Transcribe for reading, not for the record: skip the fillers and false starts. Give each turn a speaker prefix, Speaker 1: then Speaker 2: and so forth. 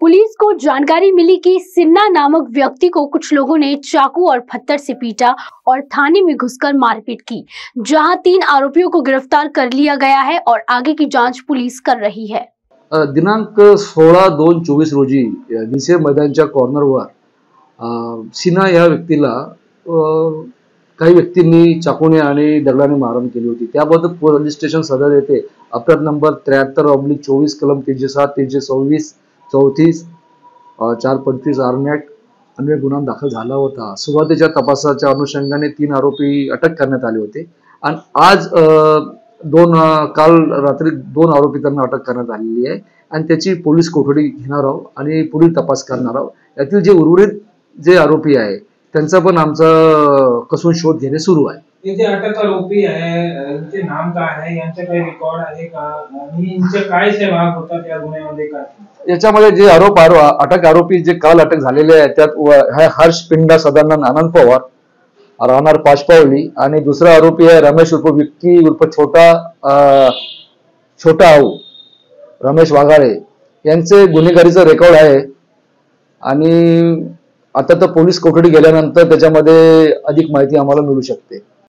Speaker 1: Police को जानकारी milli कि सिन्हा नामक व्यक्ति को कुछ लोगों ने चाकू और पत्थर से पीटा और थाने में घुसकर मारपीट की, जहां 3 आरोपियों को गिरफ्तार कर लिया गया है और आगे की जांच पुलिस कर रही है।
Speaker 2: दिनांक 16/2/24 रोजी निसेर मैदानच्या कॉर्नरवर सिन्हा या व्यक्तीला काही व्यक्तींनी चाकूने आणि दगडाने मारहाण केली होती। त्याबद्दल पोलीस स्टेशन सदर येथे अपराध नंबर 73/24 कलम 307, 326, 34, 425 आर्मॅट अन्वये गुन्हा दाखल झाला होता। सुरुवातीच्या तपासाच्या अनुषंगाने 3 आरोपी अटक करण्यात आले होते आणि आज काल रात्री 2 आरोपी त्यांना अटक करण्यात आलेली आहे आणि त्याची पोलीस कोठडी घेणार आहोत आणि पुढील तपास करणार आहोत। यातील जे उर्वरित जे आरोपी आहे त्यांचा पण आमचा कसून शोध घेणे सुरू आहे।
Speaker 3: ये जे अटक आरोपी आहे इनचे नाम काय आहे, यांचे काही रेकॉर्ड आहे का आणि इनचे काय सहभाग होता त्या गुन्ह्यामध्ये काय?
Speaker 2: याच्यामध्ये जे अटक आरोपी जे काल अटक झालेले आहेत त्यात हर्ष पिंडा सदानंद आनंद पवार राहणार पाचपावली आणि दुसरा आरोपी आहे रमेश उर्फ विक्की उर्फ छोटा आऊ रमेश वाघाळे यांचे गुन्हेगारीचा रेकॉर्ड आहे आणि आता तर पोलीस कोठडी गेल्यानंतर त्याच्यामध्ये अधिक माहिती आम्हाला मिळू शकते।